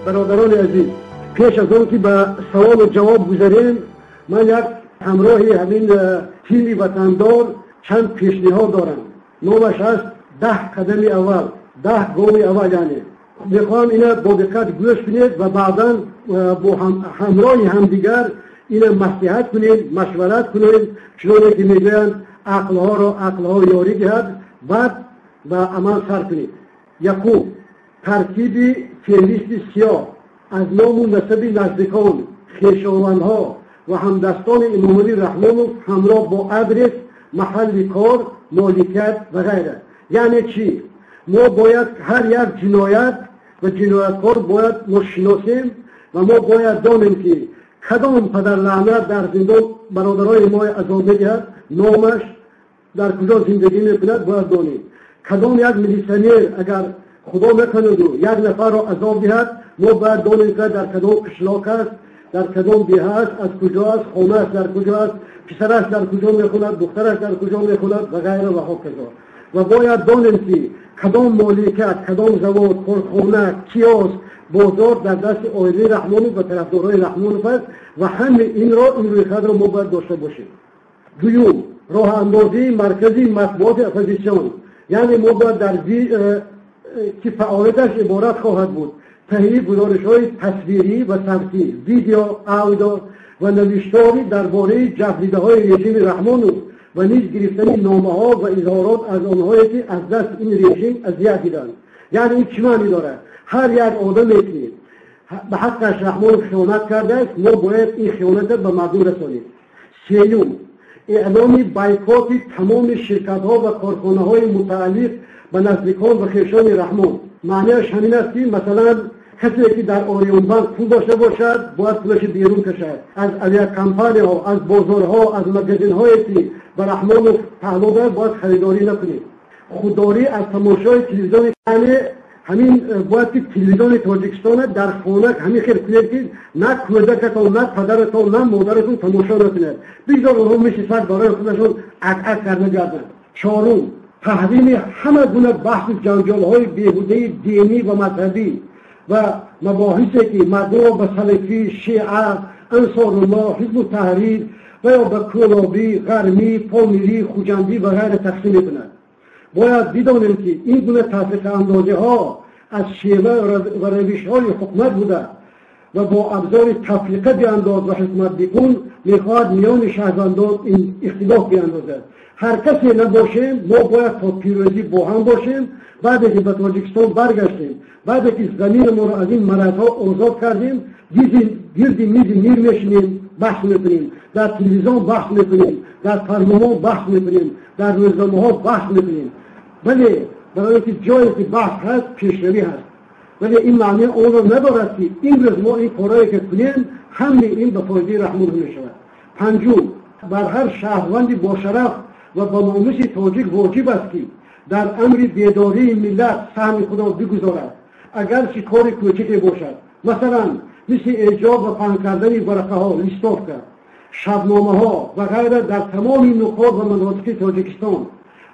برادران عزیز، پیش از آن که به سوال و جواب گذاریم، من یک همراهی همین تیمی وطندار چند پیشنهاد دارم. نامش است 10 قدم اول، 10 گام اول. یعنی میخوام اینا با دقت گوش کنید و بعدا با همراهی همدیگر اینا مصلحت کنید، مشورت کنید، چون که میگویند عقلها یاری دهد، بعد و عمل سر کنید. یکم، ترکیب فهرست سیاه از نام و نسب نزدیکان، خویشاوندها و همدستان امام علی رحمانو همراه با آدرس، محل کار، مالکیت و غیره. یعنی چی؟ ما باید هر یک جنایت و جنایتکار باید شناسیم و ما باید دانیم که کدام پدر لعنت در زندان برادرای ما عذاب میدهد، نامش در کجا زندگی میکند باید دانیم. کدام یک میلیسیونر اگر خدا نکند و یک نفر را عذاب دهد، ما باید دانیم که در کدام قشلاق است، در کدام دیه است، از کجا است، خانه است در کجا است، پسرش در کجا میخوند، دخترش در کجا میخوند و غیره و هکذا. و باید دانیم که کدام مالکیت، کدام زواد، کارخانه، کیاسک، بازار در دست آیلی رحمانی و طرفدارای رحمانی است و همه این روی خود را ما باید داشته باشیم. دوم، راه اندازی مرکزی مطبوعات اپوزیسیون. یعنی ما باید در که فعالیتش عبارت خواهد بود تهیه گزارش‌های تصویری و صوتی، ویدیو، آدیو و نوشتاری درباره جبریده‌های رژیم رحمانی و نیز گرفتن نامه‌ها و اظهارات از آنهایی که از دست این رژیم اذیت دیدند. یعنی این چه معنی دارد؟ هر یک آدمی که به حقش رحمان خیانت کرده است، ما باید این خیانت به مردم رسانیم. سوم، اعلام بایکوت تمام شرکت‌ها و کارخانه‌های متعلق به نزدیکان و خویشان رحمان. معنیش همین است که مثلا کسی که در آریون بانک پول داشته باشد باید پولش بیرون کشد از کمپانی‌ها، از بازارها، از مگزین‌هایی که به رحمان تعلق دارد باید خریداری نکنید. خودداری از تماشای تلویزیون، یعنی همین باید که تلویزیون تاجیکستان در خانه همین خیر کنید که نه کودکتان، نه پدرتان، نه مادرتون تماشا نکنید. بگذار اونها میشه سر دارای خودشون عک کرده گردن. چهارم، تحریم همه گونه بحث جنجال‌های بیهوده دینی و مذهبی و مباحثی که مردم به سلفی، شیعه، انصارالله، حزب التحریر و یا به کولابی، غرمی، پامیری، خوجندی و غیره تقسیم کنند. باید بدانیم که این گونه تفریق اندازی‌ها از شیوه و روش‌های حکومت بوده و با ابزار تفریقه بیانداز و حکومت بکن میخواهد میان شهروندان این اختلاف بیاندازد. هر کسی نباشیم، ما باید تا پیروزی با هم باشیم. بعد که به تاجیکستان برگشتیم، بعد که زمین ما را از این مرض‌ها آزاد کردیم، گرد میز میر میشینیم، بحث میکنیم، در تلویزیون بحث میکنیم، در پارلمان بحث میکنیم، در روزنامه‌ها بحث میکنیم. ولی برای اینکه جایی که بحث هست پیشروی هست، ولی این معنی اون را ندارد که این روز ما این کارهایی که کنیم همه این به فایده رحمان میشود. پنجم، بر هر شهروندی با شرف و با ناموس تاجیک واجب است که در امر بیداری ملت سهم خدا بگذارد، اگر چه کار کوچکی باشد. مثلا مثل ایجاب و پهن کردن ورقه ها، لیستافکا، شبنامه ها و غیره در تمام نقاط و مناطق تاجیکستان.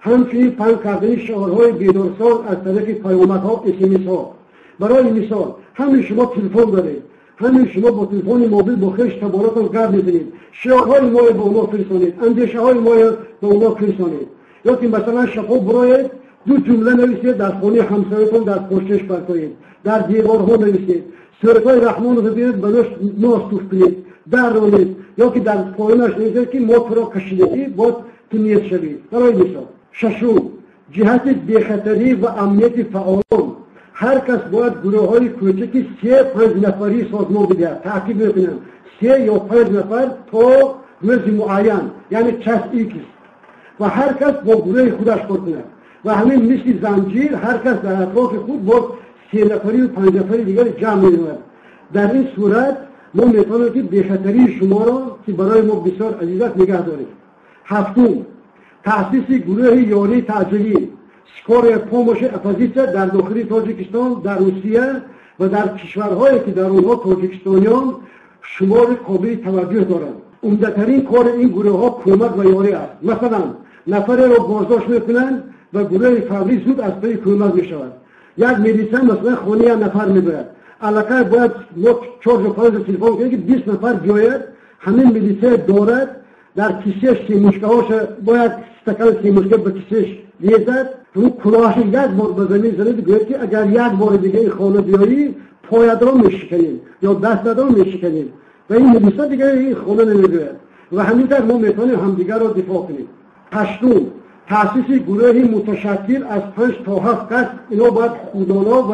همچنین پهن کردن شعارهای بیدارساز از طریق پیامدها، SMS ها. برای مثال، همین شما تلفن دارید، همین شما با تلفن موبیل با خویش تباراتون گرد می‌زنید، شعارهای ما به اونا فرستانید، اندیشه های ما به اونا فرستانید. یا که مثلا شفا برای دو جمله نویسید، در خانه همسایتون در پشتش پرتایید، در دیوارها نویسید، صورتهای رحمان رو ببینید، بناش ناز توف کنید، در رانید، یا که در پایینش نویسید که ما تو را کشیدگی باید تو نیت شوید. برای مثال. ششم، جهت بیخطری و امنیت فعالان. هر کس باید گروه های کوچکی 3-5 نفری سازمان بده. تأکید میکنم 3 یا 5 نفر تا روز معین، یعنی چست ایکس، و هر کس با گروه خودش کار کنه و همین مثل زنجیر هر کس در اطراف خود با 3 نفری و 5 نفری دیگر جمع می‌شود. در این صورت ما میتونیم که بیخطری شما را که برای ما بسیار عزیزت نگه داریم. هفتم، تأسیس گروه یاری تعجیلی سکار پاموش اپوزیسیون در داخل تاجیکستان، در روسیه و در کشورهایی که در اونها تاجیکستانیان شمار قابل توجه دارند. عمده‌ترین کار این گروه ها کمک و یاری است. مثلا نفر را بازداشت میکنند و گروه فوری زود از پی کمک میشود. یک میلیسن مثلا خانه نفر میبرد، علاقه باید ما 4 یا 5 تلفن کنیم که 20 نفر بیاید، همین ملیته دارد در کیسهش سیموشکهاش باید استکان سیموشکه به کیسهش ریزد، تو کلاهش یک بار به زمین زنید بگوید که اگر یک بار دیگه این خانه بیایی پایت را میشکنیم یا دست را میشکنیم و این ملیته دیگه این خانه نمیگوید و همینطور ما میتونیم همدیگر را دفاع کنیم. هشتم، تأسیس گروهی متشکل از 5 تا 7 کس، اینا باید خودانا و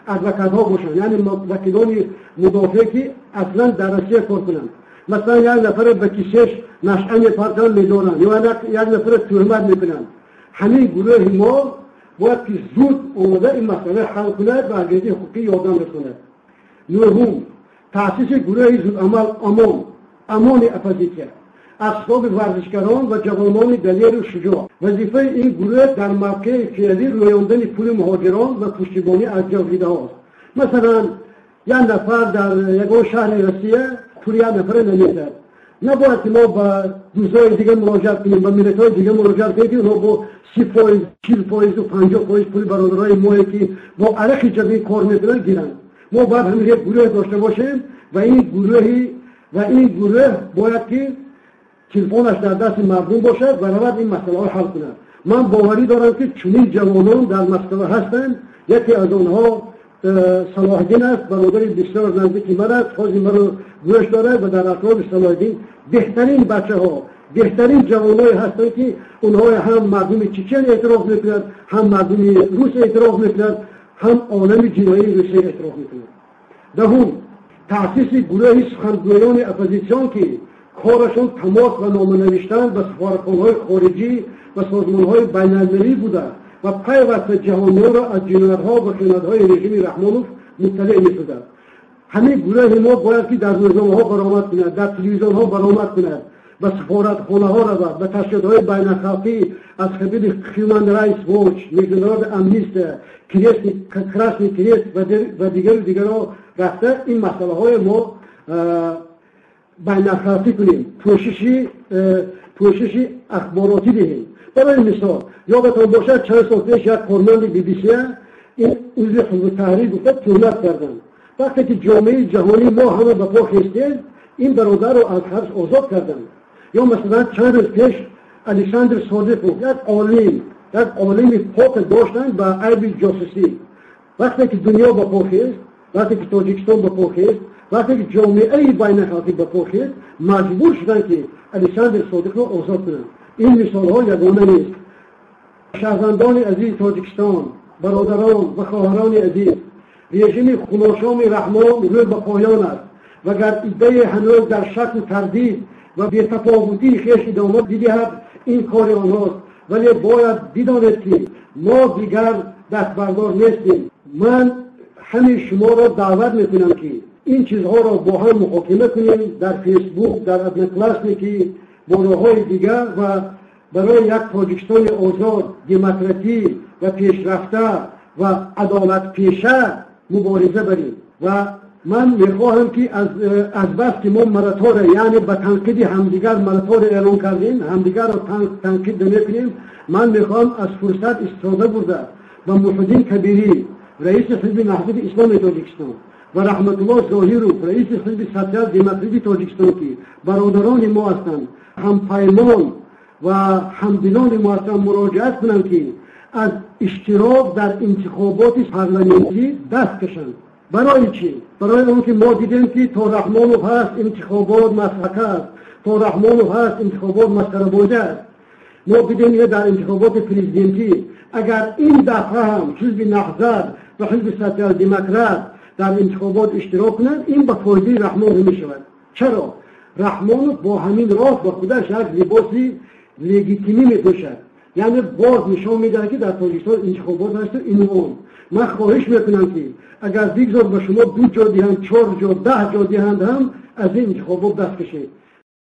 ادوکات ها باشن، یعنی وکیلان مدافع که اصلا درسی کار کنند. مثلا یک نفر به کیسهش نشأه میپرسن میدارن یا یک نفر تهمت میکنن. همین گروه ما باید که زود اومده این مسئله حل کند و اگرزی حقوقی یادم رساند. نهم، تأسیس گروه زود عمل امان اپوزیسیون، اصحاب ورزشکاران و جوانان دلیر و شجاع. وظیفه این گروه در موقع فعلی رویاندن پول مهاجران و پشتیبانی از جوگیرده هاست. مثلا یک نفر در یک شهر روسیه پول یک نفر نمیدهد، نباید که ما با دوستای دیگه مراجعه کنیم، با ملت‌های دیگه مراجعه کنیم که اونا با 30%، 40% و 50% پول برادرای ما که با عرق جبهه کار میکنن گیرن. ما باید همین یک گروه داشته باشیم و این گروه باید که تلفنش در دست مردم باشد و رود این مسئله ها حل کند. من باوری دارم که چنین جوانان در مسئله هستند. یکی از آنها صلاح الدین است، برادری بسیار نزدیکی من است، خواهی من رو گوش دارد و در اطراف صلاح الدین بهترین بچه ها، بهترین جوانای هستند که اونها هم مردم چچن اعتراف میکنند، هم مردم روس اعتراف میکنند، هم عالم جنایی روسی اعتراف میکنند. دهم، تأسیس گروه سخنگویان اپوزیسیون که کارشون تماس و نامه نوشتن به سفارتخانه‌های خارجی و سازمان‌های بین‌المللی بوده و پیوسته جهانیان را از جنایت‌ها و خیانت‌های رژیم رحمانوف مطلع می‌شدند. همین گروه ما باید که در روزنامه‌ها برآمد کند، در تلویزیون‌ها برآمد کند، به سفارتخانه‌ها رود، به تشکیلات‌های بین‌الخلقی از قبیل هیومن رایتس واچ، میگذارد امنیستی، کراسنی کریست و دیگر رفته این مسئله‌های ما بین‌الخلقی کنیم، پوششی اخباراتی دهیم. برای مثال یادتان باشد چند سال پیش یک کارمند BBC این عضو حزب تحریر بود تهمت کردند. وقتی که جامعه جهانی ما همه به پا خیستیم این برادر رو از حبس آزاد کردند. یا مثلا چند روز پیش الکساندر صادقوف یک عالم پاک داشتند با عیب جاسوسی. وقتی که دنیا به پا خیست، وقتی که تاجیکستان به پا خیست، وقتی که جامعه بین‌الخلقی به پا خیست، مجبور شدند که الکساندر صادق رو آزاد کنند. این مثال ها یگانه نیست. شهروندان عزیز تاجیکستان، برادران و خواهران عزیز، رژیم خوناشام رحمان روی به پایان است و اگر ایده هنوز در شک و تردید و بی‌تفاوتی خویش ادامه بدهد این کار آنهاست، ولی باید بدانید که ما دیگر دستبردار نیستیم. من همه شما را دعوت میکنم که این چیزها را با هم محاکمه کنیم در فیسبوک، در ادنکلاسنیکی، با راه‌های دیگر و برای یک تاجیکستان آزاد، دموکراتی و پیشرفته و عدالت پیشه مبارزه بریم. و من میخواهم که از بس که ما مراتور یعنی به تنقید همدیگر مراتور اعلان کردیم، همدیگر را تنقید نمیکنیم، من میخواهم از فرصت استفاده برده و محسن کبیری رئیس حزب نهضت اسلام تاجیکستان و رحمت الله ظاهرو رئیس حزب سوسیال دموکراسی تاجیکستان که برادران ما هستند، هم پیمان و همدلان ما هستند، مراجعت کنند که از اشتراک در انتخابات پارلمانی دست کشند. برای چی؟ برای اون که ما دیدیم که تا رحمانوف هست انتخابات مسخره است، تا رحمانوف هست انتخابات مسخره بازی است. ما دیدیم در انتخابات پرزیدنتی اگر این دفعه هم حزب نهضت و حزب سوسیال دموکرات در انتخابات اشتراک کنند این به فایده رحمانوف می شود. چرا؟ رحمانوف با همین راه به خودش یک لباسی لگیتیمی می پوشد، یعنی باز نشان میده که در تاجیکستان انتخابات هست. اینوان من خواهش میکنم که اگر دیگزار به شما 2 جا دهند، 4 جا، 10 جا دهند هم از این انتخابات دست کشید.